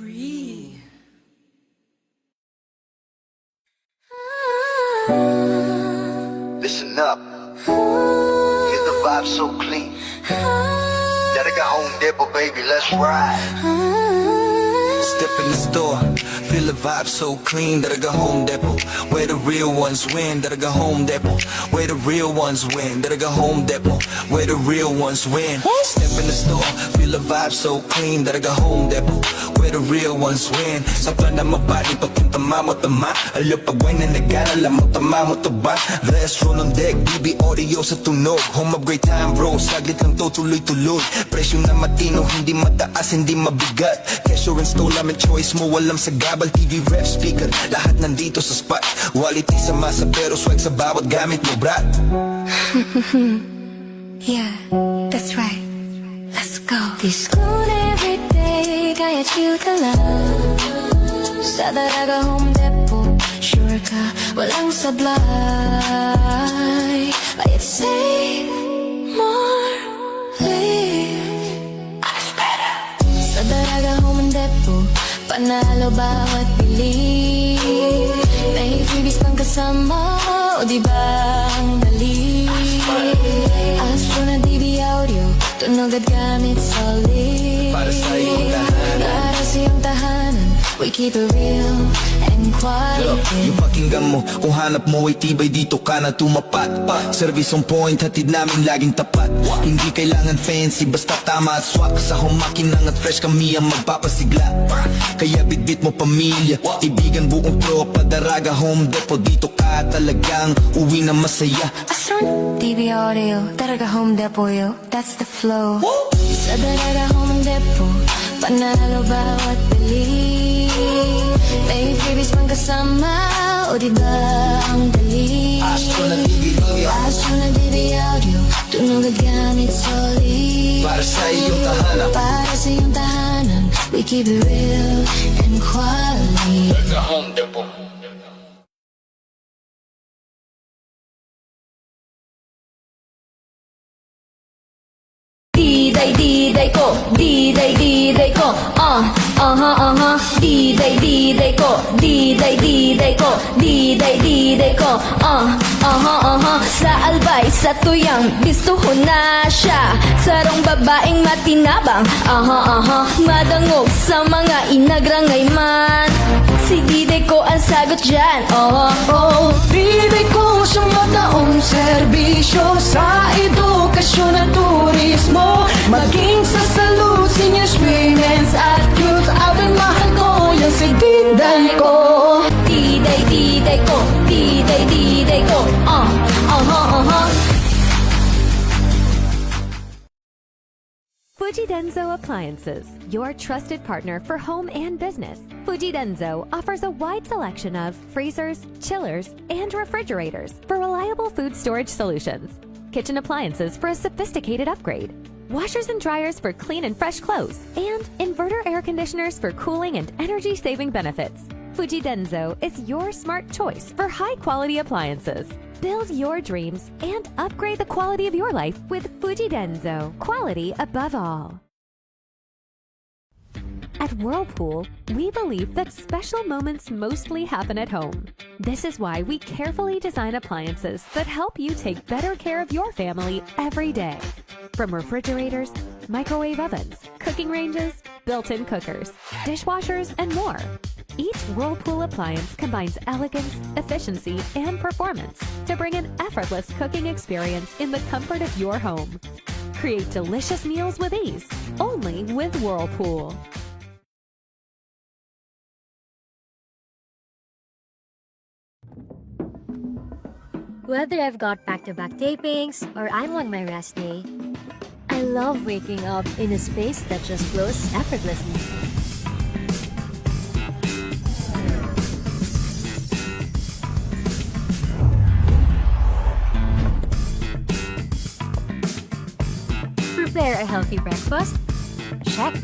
free. Listen up, get the vibe so clean. Gotta go home, Depot, baby, let's ride. Step in the store, feel the vibe so clean that I go home depot. Where the real ones win, that I go home depot. Where the real ones win, that I go home depot. Where the real ones win. Step in the store, feel the vibe so clean that I go home depot. Where the real ones win. Sample na mabadi papunta mamo-tama. Alo pag-wine na nag-alala mo tama mo to ba? Restaurant on deck, BB audio sa tunog. Home of great time bro, saglit lang to tuloy-tuloy. Presyo na matino, hindi mataas, hindi mabigat. Kesyo install namin choice mo, walang sa gabal. TV ref speaker, lahat nandito sa spot. Quality sa masa pero swag sa bawat gamit mo brat. Yeah, that's right. Let's go. Discount every day, kaya chill ka lang. Sa Daraga Home Depot, sure ka, walang sablay. Kaya save more, live. Alles better. Sa Daraga Home Depot, panalo bawat bili. May freebies pang kasama, o diba ang dali? Astro na DB Audio, tunog at gamit solid. Para sa iyong tahanan, Para sa iyong tahanan, we keep it real and quality. yung pakinggan mo, kung hanap mo ay tibay dito ka na tumapat. Service on point, hatid namin laging tapat. Hindi kailangan fancy, basta tama at swak. Sa humakinang at fresh kami ang magpapasigla. Kaya bitbit mo pamilya, ibigan buong tropa. Daraga Home Depot, dito ka talagang uwi na masaya. Astro DB Audio, Daraga Home Depot, yo, that's the flow. Sa Daraga Home Depot, panalo bawat bili. May freebies pang kasama, o diba ang dali? Astro na DB Audio, Astro na DB Audio, tunog at gamit solid. para sa iyong tahanan. Para sa iyong tahanan, we keep it real and quality. Sa Home Depot. Diday ko, diday ko, diday ko, diday ko, diday ko, sa albay, sa tuyang, bistuho na siya, sarong babaeng matinabang, madangog sa mga inagrangay man, si diday ko ang sagot dyan, Diday ko siyang mataong serbisyo sa edukasyon at turismo. Maging sa salud, senior experience at youth. Abing mahal ko yung si Diday ko. diday ko, diday ko, Fuji Denso Appliances, your trusted partner for home and business. Fuji Denso offers a wide selection of freezers, chillers, and refrigerators for reliable food storage solutions. Kitchen appliances for a sophisticated upgrade. Washers and dryers for clean and fresh clothes. And inverter air conditioners for cooling and energy-saving benefits. Fuji Denso is your smart choice for high-quality appliances. Build your dreams and upgrade the quality of your life with Fuji Denso. Quality above all. At Whirlpool, we believe that special moments mostly happen at home. This is why we carefully design appliances that help you take better care of your family every day. From refrigerators, microwave ovens, cooking ranges, built-in cookers, dishwashers, and more. Each Whirlpool appliance combines elegance, efficiency, and performance to bring an effortless cooking experience in the comfort of your home. Create delicious meals with ease, only with Whirlpool. Whether I've got back-to-back tapings or I'm on my rest day, I love waking up in a space that just flows effortlessly. Prepare a healthy breakfast? Check.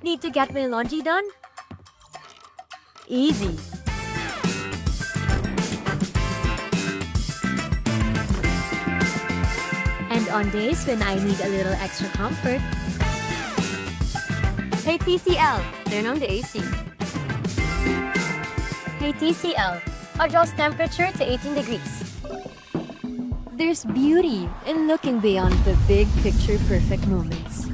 Need to get my laundry done? Easy. on days when I need a little extra comfort. Hey TCL, turn on the AC. Hey TCL, adjust temperature to 18 degrees. There's beauty in looking beyond the big picture perfect moments.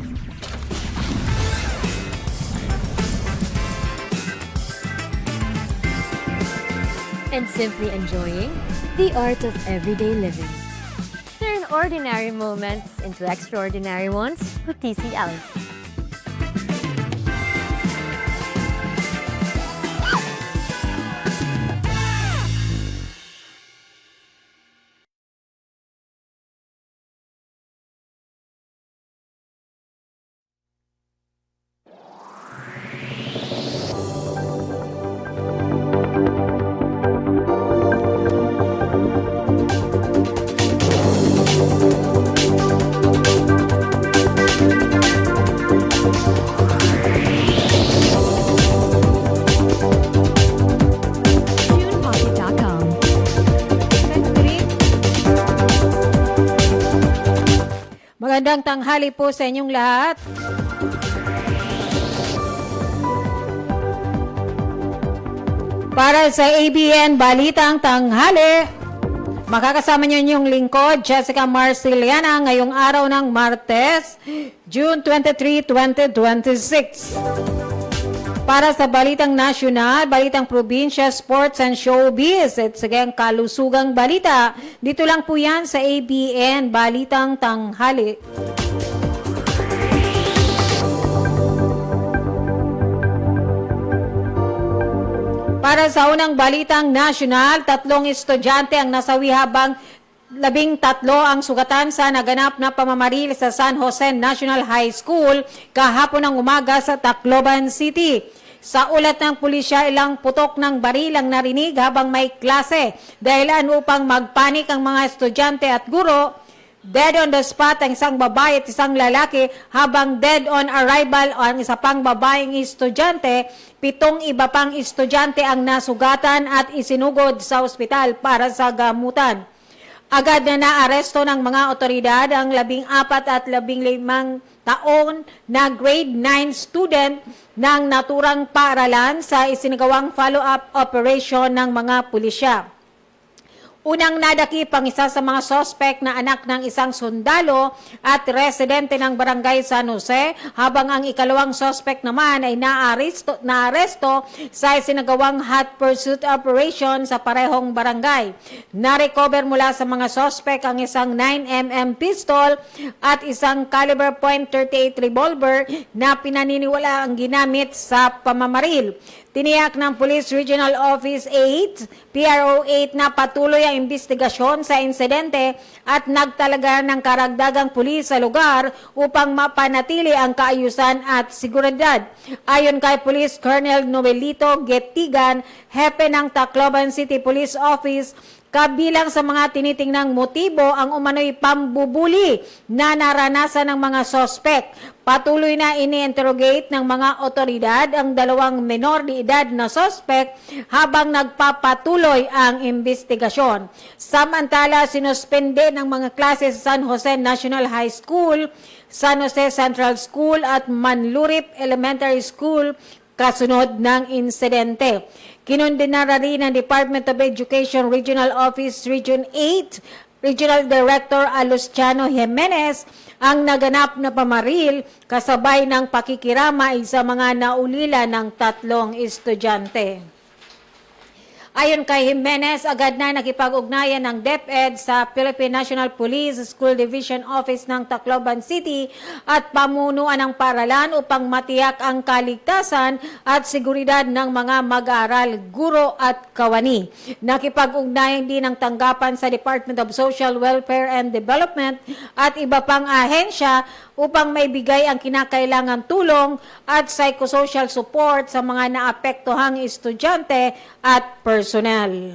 And simply enjoying the art of everyday living. Turn ordinary moments into extraordinary ones with TCL. TunePocket.com. Magandang tanghali po sa inyong lahat. Para sa ABN Balitang Tanghali, makakasama niyo yung lingkod, Jessica Marciliana, ngayong araw ng Martes, June 23, 2026. Para sa Balitang Nasyonal, Balitang Probinsya, Sports and Showbiz, at sagang kalusugang balita, dito lang po yan sa ABN Balitang Tanghali. Para sa unang Balitang Nasyonal, 3 estudyante ang nasawi habang 13 ang sugatan sa naganap na pamamaril sa San Jose National High School kahapon ng umaga sa Tacloban City. Sa ulat ng pulisya, ilang putok ng baril ang narinig habang may klase. Dahilan upang magpanik ang mga estudyante at guro. Dead on the spot ang isang babae at isang lalaki, habang dead on arrival ang isa pang babaeng estudyante. 7 iba pang estudyante ang nasugatan at isinugod sa ospital para sa gamutan. Agad na naaresto ng mga otoridad ang 14 at 15 taon na grade 9 student ng naturang paaralan sa isinagawang follow-up operation ng mga pulisya. Unang nadakip ang isa sa mga sospek na anak ng isang sundalo at residente ng barangay San Jose, habang ang ikalawang sospek naman ay naaresto sa isinagawang hot pursuit operation sa parehong barangay. Narecover mula sa mga sospek ang isang 9mm pistol at isang caliber .38 revolver na pinaniniwala ang ginamit sa pamamaril. Tiniyak ng Police Regional Office 8, PRO 8 na patuloy ang investigasyon sa insidente at nagtalaga ng karagdagang pulis sa lugar upang mapanatili ang kaayusan at seguridad. Ayon kay Police Colonel Noelito Getigan, hepe ng Tacloban City Police Office, kabilang sa mga tinitingnang motibo ang umano'y pambubuli na naranasan ng mga sospek. Patuloy na ini-interrogate ng mga otoridad ang 2 menor de edad na sospek habang nagpapatuloy ang investigasyon. Samantala, sinuspende ng mga klase sa San Jose National High School, San Jose Central School at Manlurip Elementary School kasunod ng insidente. Kinondena rin ng Department of Education Regional Office Region 8, Regional Director Alustiano Jimenez, ang naganap na pamaril kasabay ng pakikiramay sa mga naulila ng 3 estudyante. Ayon kay Jimenez, agad na nakipag-ugnayan ng DepEd sa Philippine National Police School Division Office ng Tacloban City at pamunuan ng paaralan upang matiyak ang kaligtasan at seguridad ng mga mag-aaral, guro at kawani. Nakipag-ugnayan din ang tanggapan sa Department of Social Welfare and Development at iba pang ahensya upang maibigay ang kinakailangang tulong at psychosocial support sa mga naapektuhang estudyante at personnel.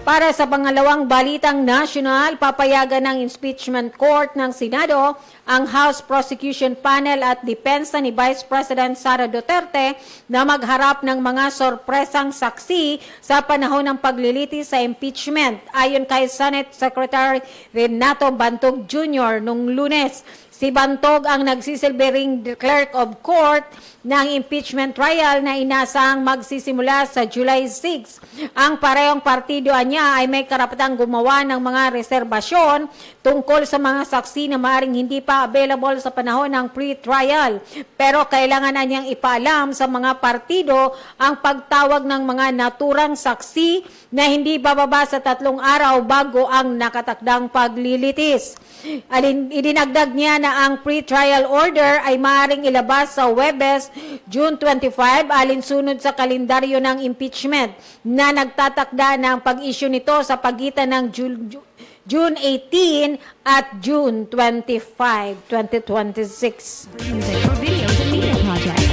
Para sa pangalawang balitang national, papayagan ng impeachment court ng Senado ang House Prosecution Panel at depensa ni Vice President Sara Duterte na magharap ng mga sorpresang saksi sa panahon ng paglilitis sa impeachment. Ayon kay Senate Secretary Renato Bantog Jr. nung Lunes, si Bantog ang nagsisilbing clerk of court ng impeachment trial na inasahang magsisimula sa July 6. Ang parehong partido niya ay may karapatang gumawa ng mga reserbasyon tungkol sa mga saksi na maaaring hindi pa available sa panahon ng pre-trial. Pero kailangan na niyang ipaalam sa mga partido ang pagtawag ng mga naturang saksi na hindi bababa sa 3 araw bago ang nakatakdang paglilitis. Idinagdag niya na ang pre-trial order ay maaaring ilabas sa Huwebes, June 25, alinsunod sa kalendaryo ng impeachment na nagtatakda ng pag-issue nito sa pagitan ng June 18 at June 25, 2026. Music for videos and media projects.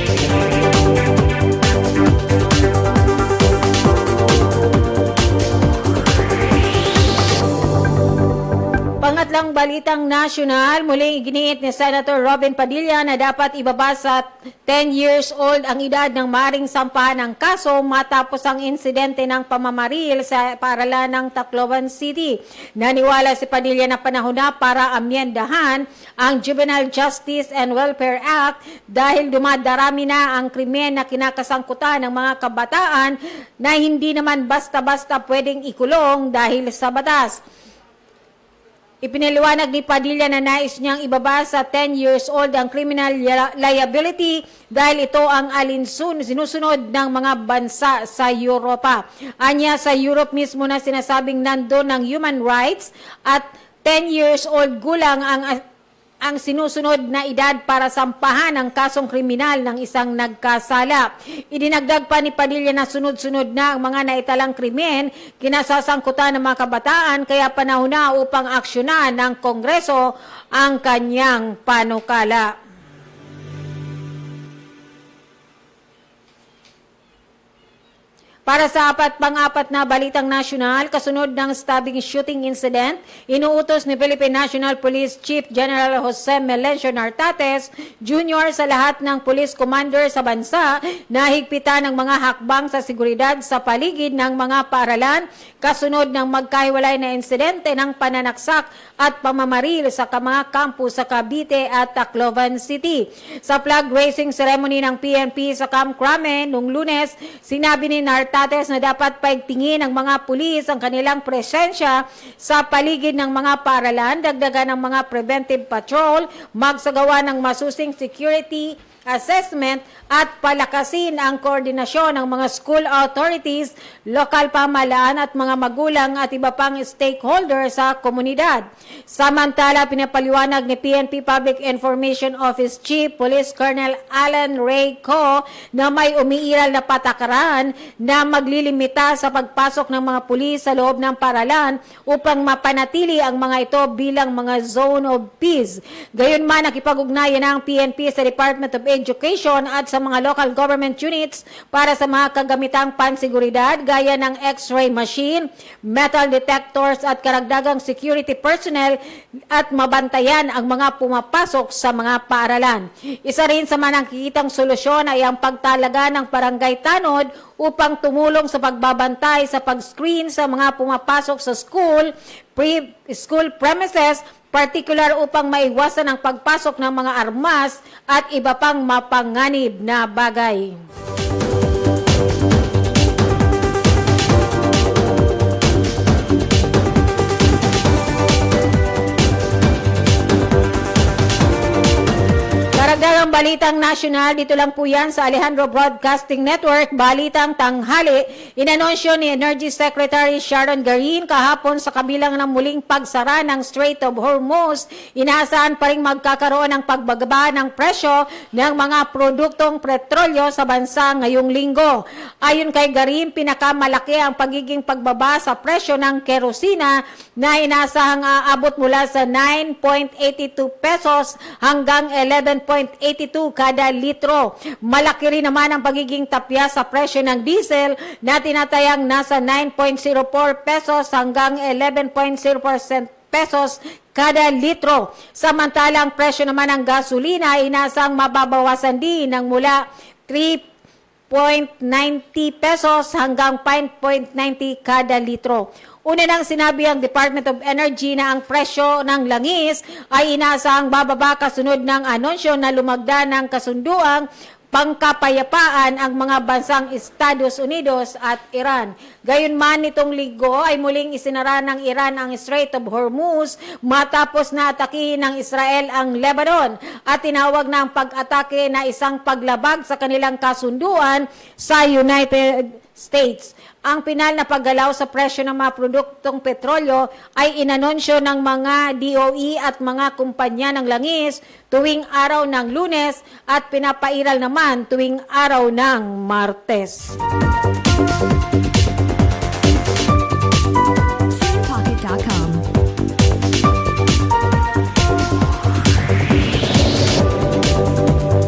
Pangatlang balitang nasyonal, muling iginiit ni Senator Robin Padilla na dapat ibaba sa 10 years old ang edad ng maaring sampahan ng kaso matapos ang insidente ng pamamaril sa paaralan ng Tacloban City. Naniwala si Padilla na panahon na para amyendahan ang Juvenile Justice and Welfare Act dahil dumadarami na ang krimen na kinakasangkutan ng mga kabataan na hindi naman basta-basta pwedeng ikulong dahil sa batas. Ipinaliwanag ni Padilla na nais niyang ibaba sa 10 years old ang criminal liability dahil ito ang sinusunod ng mga bansa sa Europa. Anya sa Europe mismo na sinasabing nandun ng human rights at 10 years old gulang ang sinusunod na edad para sampahan ang kasong kriminal ng isang nagkasala. Idinagdag pa ni Padilla na sunod-sunod na ang mga naitalang krimen kinasasangkutan ng mga kabataan kaya panahon na upang aksyonan ng Kongreso ang kanyang panukala. Para sa pang-apat na balitang nasyonal, kasunod ng stabbing shooting incident, inuutos ni Philippine National Police Chief General Jose Melencio Nartates Jr. sa lahat ng police commander sa bansa na higpitan ng mga hakbang sa seguridad sa paligid ng mga paaralan kasunod ng magkahiwalay na insidente ng pananaksak at pamamaril sa mga campus sa Cavite at Tacloban City. Sa flag raising ceremony ng PNP sa Camp Crame noong Lunes, sinabi ni Nartates na dapat paigtingin ng mga pulis ang kanilang presensya sa paligid ng mga paaralan, dagdagan ng mga preventive patrol, magsagawa ng masusing security assessment at palakasin ang koordinasyon ng mga school authorities, lokal pamahalaan at mga magulang at iba pang stakeholders sa komunidad. Samantala, pinapaliwanag ni PNP Public Information Office Chief Police Colonel Alan Ray Co na may umiiral na patakaran na maglilimita sa pagpasok ng mga pulis sa loob ng paralan upang mapanatili ang mga ito bilang mga zone of peace. Gayunman, nakipag-ugnayan ng PNP sa Department of Education at sa mga local government units para sa mga kagamitang pansiguridad gaya ng x-ray machine, metal detectors at karagdagang security personnel at mabantayan ang mga pumapasok sa mga paaralan. Isa rin sa mga nakikitang solusyon ay ang pagtalaga ng barangay tanod upang tumulong sa pagbabantay sa pag-screen sa mga pumapasok sa school premises, particular upang maiwasan ang pagpasok ng mga armas at iba pang mapanganib na bagay. Karagdagang balitang nasyonal, dito lang po yan sa Alejandro Broadcasting Network, Balitang Tanghali. Inanunsyo ni Energy Secretary Sharon Garin kahapon sa kabilang ng muling pagsara ng Strait of Hormuz, inaasahan pa rin magkakaroon ng pagbagaba ng presyo ng mga produktong petrolyo sa bansa ngayong linggo. Ayon kay Garin, pinakamalaki ang pagiging pagbaba sa presyo ng kerosina na inaasahang aabot mula sa 9.82 pesos hanggang 11.82 kada litro. Malaki rin naman ang pagiging tapya sa presyo ng diesel na tinatayang nasa 9.04 pesos hanggang 11.0% pesos kada litro. Samantalang presyo naman ng gasolina ay inasang mababawasan din ng mula 3.90 pesos hanggang 5.90 kada litro. Una nang sinabi ang Department of Energy na ang presyo ng langis ay inaasahang bababa kasunod ng anunsyo na lumagda ng kasunduang pangkapayapaan ang mga bansang Estados Unidos at Iran. Gayunman nitong linggo ay muling isinara ng Iran ang Strait of Hormuz matapos na atakihin ng Israel ang Lebanon at tinawag na ang pag-atake na isang paglabag sa kanilang kasunduan sa United States. Ang pinal na paggalaw sa presyo ng mga produktong petrolyo ay inanunsyo ng mga DOE at mga kumpanya ng langis tuwing araw ng Lunes at pinapairal naman tuwing araw ng Martes. Pocket.com.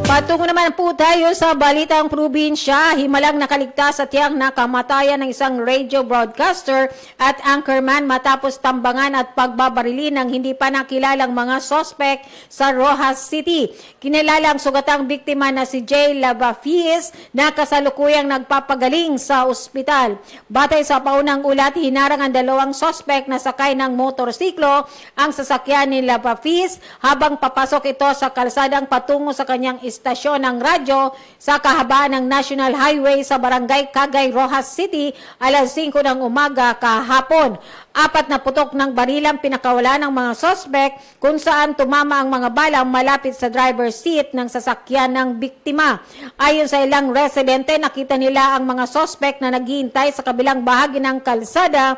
Patungo naman po tayo sa balitang probinsya. Himalang nakaligtas sa tiyang nakamatayan ng isang radio broadcaster at anchorman matapos tambangan at pagbabarili ng hindi pa nakilalang mga sospek sa Rojas City. Kinilala ang sugatang biktima na si Jay Lavafies na kasalukuyang nagpapagaling sa ospital. Batay sa paunang ulat, hinarang ang dalawang sospek na sakay ng motorsiklo ang sasakyan ni Lavafies habang papasok ito sa kalsadang patungo sa kanyang istasyon ng radyo sa kahabaan ng National Highway sa Barangay Cagay, Rojas City, alas 5 ng umaga kahapon. 4 na putok ng barilang pinakawala ng mga sospek kung saan tumama ang mga bala malapit sa driver's seat ng sasakyan ng biktima. Ayon sa ilang residente, nakita nila ang mga sospek na naghihintay sa kabilang bahagi ng kalsada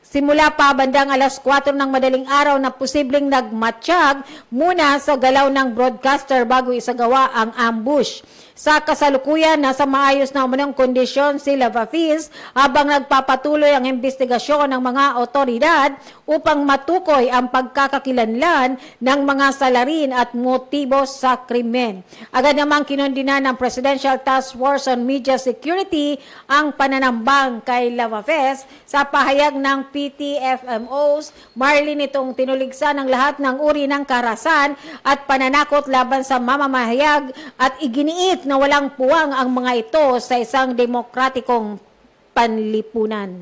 simula pa bandang alas 4 ng madaling araw na posibleng nagmatsyag muna sa galaw ng broadcaster bago isagawa ang ambush. Sa kasalukuyan, nasa maayos na umunong kondisyon si Lavafies habang nagpapatuloy ang investigasyon ng mga otoridad upang matukoy ang pagkakakilanlan ng mga salarin at motibo sa krimen. Agad namang kinondina ng Presidential Task Force on Media Security ang pananambang kay Lavafies sa pahayag ng PTFMOs. Marlin itong tinuligsa ng lahat ng uri ng karahasan at pananakot laban sa mamamahayag at iginiit na walang puwang ang mga ito sa isang demokratikong panlipunan.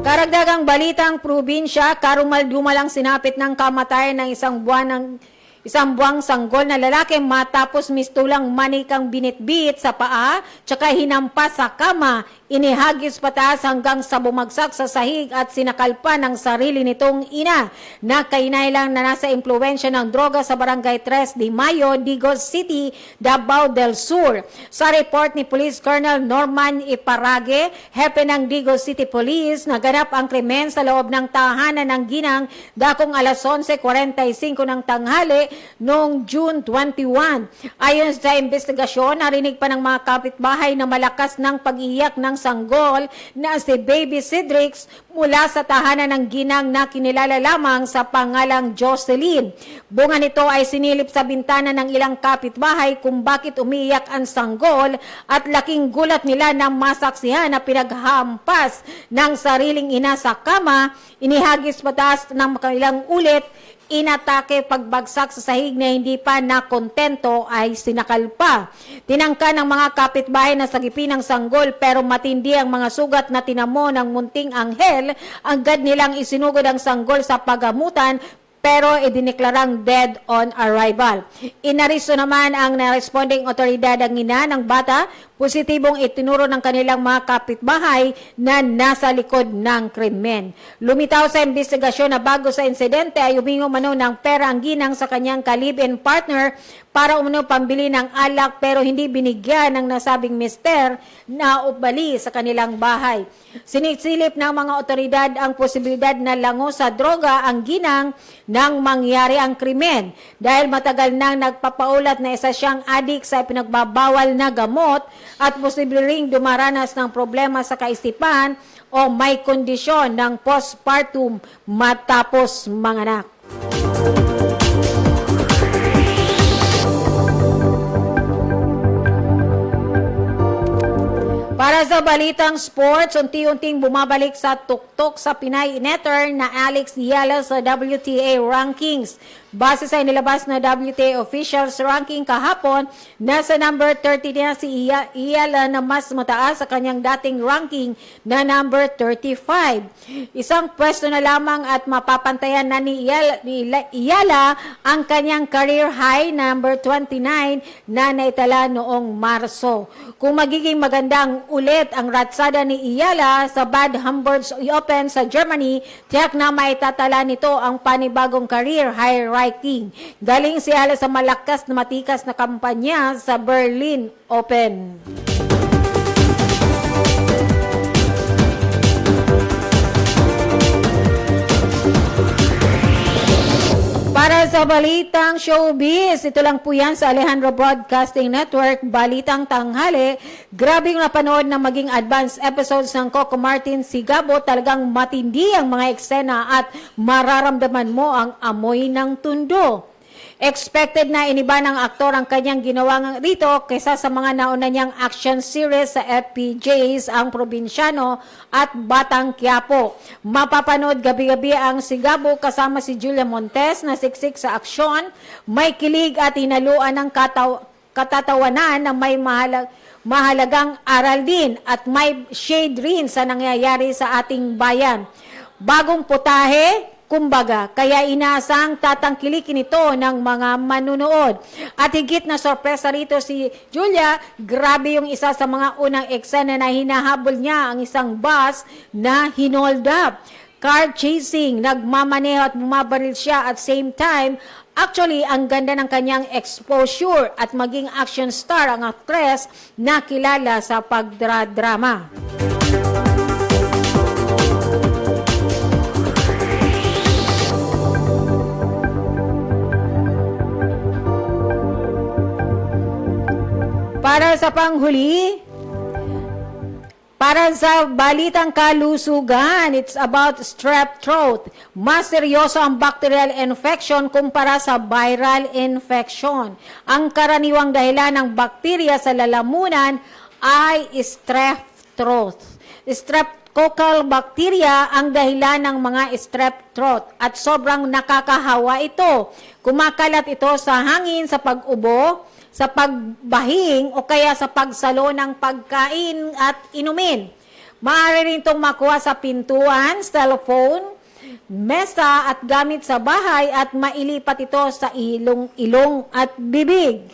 Karagdagang balitang probinsya, karumal-dumalang sinapit ng kamatayan ng isang buwang sanggol na lalaki matapos mistulang manikang binitbit sa paa tsaka hinampas sa kama, inihagis pataas hanggang sa bumagsak sa sahig at sinakalpa ng sarili nitong ina na kainailang na nasa impluwensya ng droga sa Barangay 3 de Mayo, Digos City, Davao del Sur. Sa report ni Police Colonel Norman Iparage, hepe ng Digos City Police, naganap ang krimen sa loob ng tahanan ng ginang dakong alas 11:45 ng tanghali noong June 21. Ayon sa investigasyon, narinig pa ng mga kapitbahay na malakas ng pag-iyak ng sanggol na si Baby Cedrix mula sa tahanan ng ginang na kinilala lamang sa pangalang Jocelyn. Bunga nito ay sinilip sa bintana ng ilang kapitbahay kung bakit umiiyak ang sanggol at laking gulat nila na masaksihan na pinaghampas ng sariling ina sa kama, inihagis pataas ng ilang ulit, inatake pagbagsak sa sahig na hindi pa nakontento ay sinakalpa. Tinangka ng mga kapitbahay na sagipin ng sanggol pero matindi ang mga sugat na tinamo ng munting anghel. Agad nilang isinugod ang sanggol sa pagamutan pero idineklarang dead on arrival. Inaristo naman ang naresponding otoridad ang ina ng bata, positibong itinuro ng kanilang mga kapitbahay na nasa likod ng krimen. Lumitaw sa investigasyon na bago sa insidente ay humingo mano ng pera ang ginang sa kanyang ka-live-in partner para umano pambili ng alak pero hindi binigyan ng nasabing mister na ubali sa kanilang bahay. Sinisilip ng mga otoridad ang posibilidad na lango sa droga ang ginang nang mangyari ang krimen. Dahil matagal nang nagpapaulat na isa siyang adik sa pinagbabawal na gamot at posible ring dumaranas ng problema sa kaisipan o may kondisyon ng postpartum matapos manganak. Para sa balitang sports, unti-unting bumabalik sa tuktok sa Pinay netter na Alex Yala sa WTA rankings. Base sa inilabas na WTA officials ranking kahapon, nasa number 30 na si Yala na mas mataas sa kanyang dating ranking na number 35. Isang pwesto na lamang at mapapantayan na ni Yala ang kanyang career high number 29 na naitala noong Marso. Kung magiging magandang ulit ang ratsada ni Iyala sa Bad Hamburg Open sa Germany, tiyak na maitatala nito ang panibagong career high ranking. Galing si Iyala sa malakas na matikas na kampanya sa Berlin Open. Para sa balitang showbiz, ito lang po yan sa Alejandro Broadcasting Network, Balitang Tanghali. Grabe yung napanood na maging advanced episodes ng Coco Martin Sigabo. Talagang matindi ang mga eksena at mararamdaman mo ang amoy ng tundo. Expected na iniba ng aktor ang kanyang ginawa rito kaysa sa mga nauna niyang action series sa FPJs, Ang Probinsyano at Batang Quiapo. Mapapanood gabi-gabi ang Sigabo kasama si Julia Montes na siksik sa aksyon, may kilig at hinaluan ng katatawanan na may mahalagang aral din at may shade rin sa nangyayari sa ating bayan. Bagong putahe, kumbaga, kaya inaasang tatangkilikin ito ng mga manunood. At higit na sorpresa rito si Julia, grabe yung isa sa mga unang eksena na hinahabol niya ang isang bus na hinold up. Car chasing, nagmamaneho at bumabaril siya at same time. Actually, ang ganda ng kanyang exposure at maging action star ang actress na kilala sa pagdradrama. Para sa panghuli, para sa balitang kalusugan, it's about strep throat. Mas seryoso ang bacterial infection kumpara sa viral infection. Ang karaniwang dahilan ng bakterya sa lalamunan ay strep throat. Streptococcal bacteria ang dahilan ng mga strep throat at sobrang nakakahawa ito. Kumakalat ito sa hangin, sa pag-ubo, sa pagbahing o kaya sa pagsalo ng pagkain at inumin. Maaari rin itong makuha sa pintuan, cellphone, mesa at gamit sa bahay at mailipat ito sa ilong at bibig.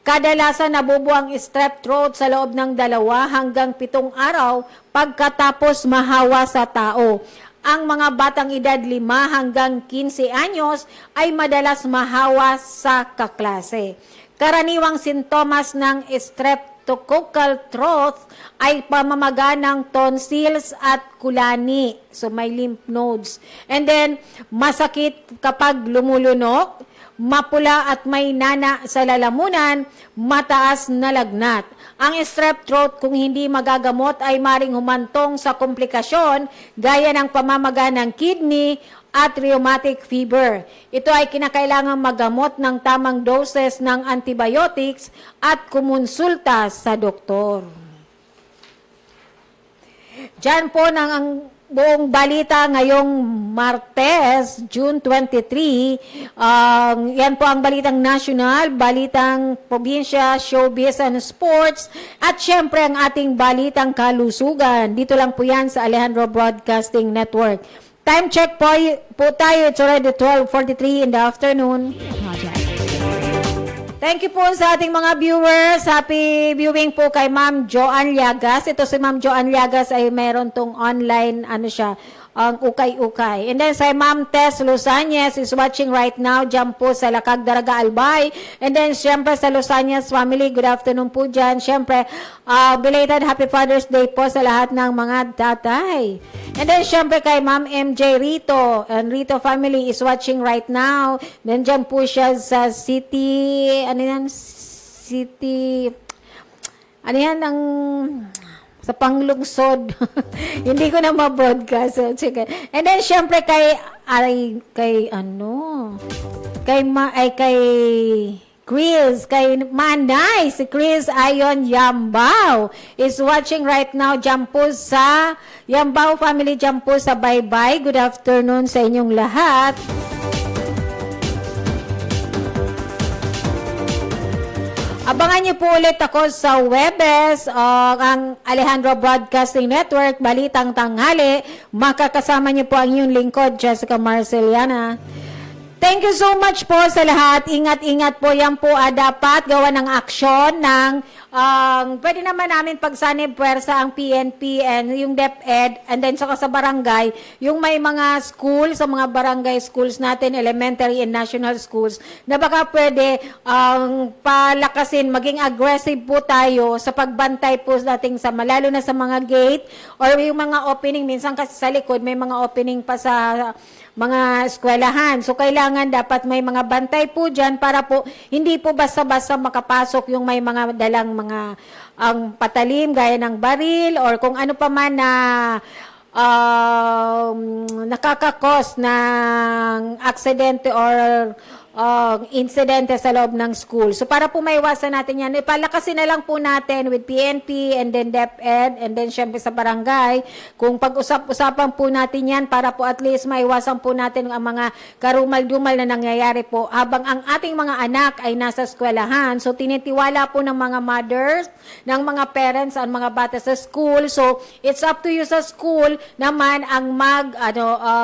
Kadalasan nabubuo ang strep throat sa loob ng 2 hanggang 7 araw pagkatapos mahawa sa tao. Ang mga batang edad 5 hanggang 15 anyos ay madalas mahawa sa kaklase. Karaniwang sintomas ng streptococcal throat ay pamamaga ng tonsils at kulani. So may lymph nodes. And then masakit kapag lumulunok, mapula at may nana sa lalamunan, mataas na lagnat. Ang strep throat kung hindi magagamot ay maring humantong sa komplikasyon gaya ng pamamaga ng kidney at rheumatic fever. Ito ay kinakailangang magamot ng tamang doses ng antibiotics at kumonsulta sa doktor. Diyan po ang buong balita ngayong Martes, June 23. Yan po ang balitang national, balitang probinsya, showbiz and sports, at syempre ang ating balitang kalusugan. Dito lang po yan sa Alejandro Broadcasting Network. Time check po tayo. It's already 12:43 in the afternoon. Thank you po sa ating mga viewers. Happy viewing po kay Ma'am Joanne Llagas. Ito si Ma'am Joanne Llagas ay meron tong online, ang ukay-ukay. And then sa Ma'am Tess Luzanyes is watching right now dyan po sa Lakag Daraga Albay. And then syempre sa Luzanyes family, good afternoon po dyan. Syempre, belated Happy Father's Day po sa lahat ng mga tatay. And then syempre kay Ma'am MJ Rito, and Rito family is watching right now. Then dyan po siya sa City, ano yan? City, ano yan ang sa panglungsod. Hindi ko na ma-broadcast. So, sige. And then syempre kay Chris, kay Manay, si Chris Ayon Yambao is watching right now dyan po sa Yambao family dyan po sa Bye-Bye. Good afternoon sa inyong lahat. Abangan niyo po ulit ako sa Webes, ang Alejandro Broadcasting Network, Balitang Tanghali. Makakasama niyo po ang inyong lingkod, Jessica Marceliana. Thank you so much po sa lahat. Ingat-ingat po. Yan po dapat gawa ng aksyon ng pwede naman namin pagsanib puwersa ang PNP and yung DepEd and then saka sa barangay, yung may mga school, sa mga barangay schools natin, elementary and national schools, na baka pwede palakasin, maging aggressive po tayo sa pagbantay po natin sa lalo na sa mga gate or yung mga opening. Minsan kasi sa likod may mga opening pa sa mga eskwelahan. So, kailangan dapat may mga bantay po dyan para po hindi po basta-basta makapasok yung may mga dalang mga ang patalim gaya ng baril or kung ano pa man na nakakakos ng aksidente or insidente sa loob ng school. So, para po maiwasan natin yan, ipalakasin na lang po natin with PNP and then DepEd and then syempre sa barangay. Kung pag-usap-usapan po natin yan para po at least maiwasan po natin ang mga karumal-dumal na nangyayari po habang ang ating mga anak ay nasa eskwelahan. So, tinitiwala po ng mga mothers, ng mga parents, ang mga bata sa school. So, it's up to you sa school naman ang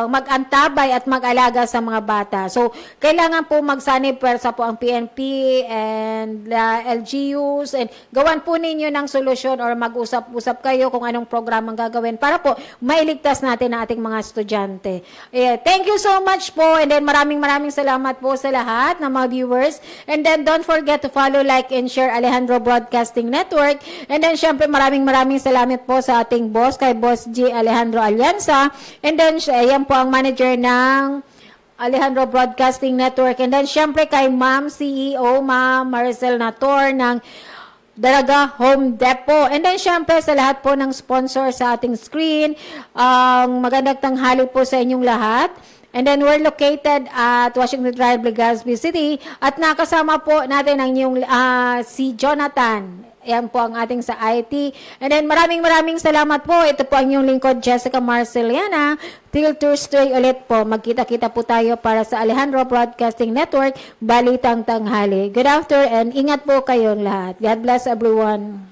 mag-antabay at mag-alaga sa mga bata. So, kailangan po magsanib pwersa po ang PNP and LGUs and gawan po ninyo ng solusyon or mag-usap-usap kayo kung anong programang gagawin para po mailigtas natin ang ating mga estudyante. Thank you so much po and then maraming salamat po sa lahat ng mga viewers and then don't forget to follow, like, and share Alejandro Broadcasting Network and then syempre maraming salamat po sa ating boss, kay Boss G. Alejandro Alianza and then yan po ang manager ng Alejandro Broadcasting Network. And then, syempre kay Ma'am CEO, Ma'am Maricel Nator ng Daraga Home Depot. And then, syempre sa lahat po ng sponsor sa ating screen, magandang tanghali po sa inyong lahat. And then, we're located at Washington Drive, Legazpi City. At nakasama po natin ang inyong si Jonathan. Yan po ang ating sa IT. And then maraming salamat po. Ito po ang inyong lingkod, Jessica Marceliana. Till Tuesday ulit po. Magkita-kita po tayo para sa Alejandro Broadcasting Network, Balitang Tanghali. Good afternoon and ingat po kayong lahat. God bless everyone.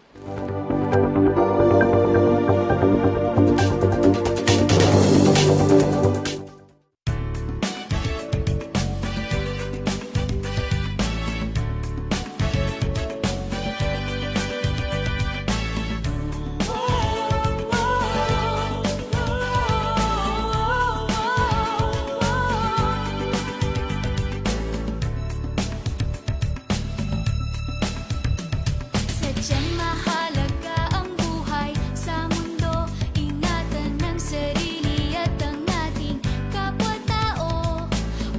Sadyang mahalaga ang buhay sa mundo. Ingatan ang sarili at ang ating kapwa-tao.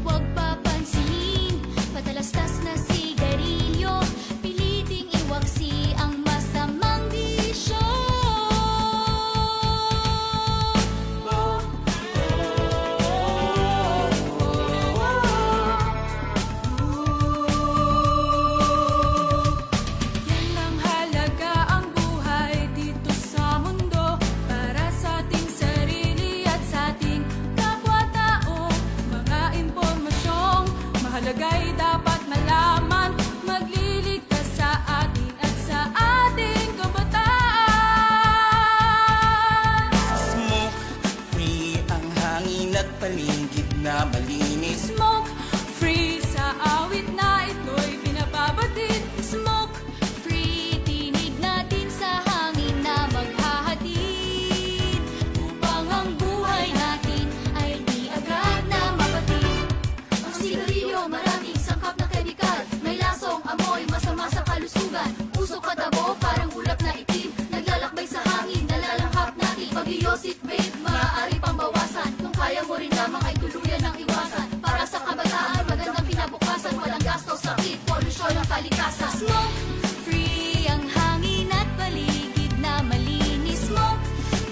Huwag papansinin, patalastas na sigarilyo. Piliting iwaksi ang masamang bisyo. Yan ang halaga kalikasan. Smoke free ang hangin at paligid na malinis. Smoke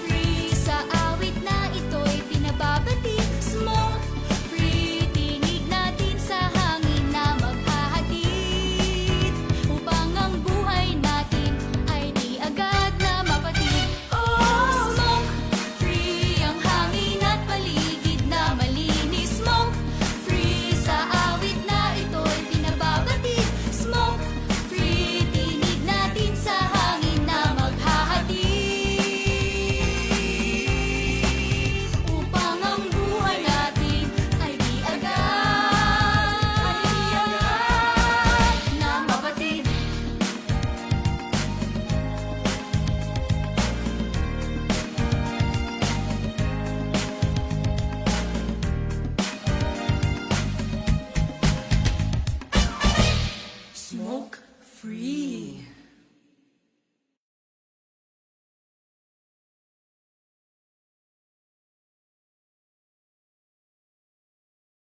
free sa awit na ito'y pinababati. Smoke free, tinig natin sa hangin na maghahatid upang ang buhay natin ay di agad na mapatid. Oh, smoke free ang hangin at paligid na malinis. Smoke free sa awit na ito'y pinababati. Smoke free, tinig natin sa hangin na maghahatid upang ang buhay natin ay di agad na mapatid. Smoke free.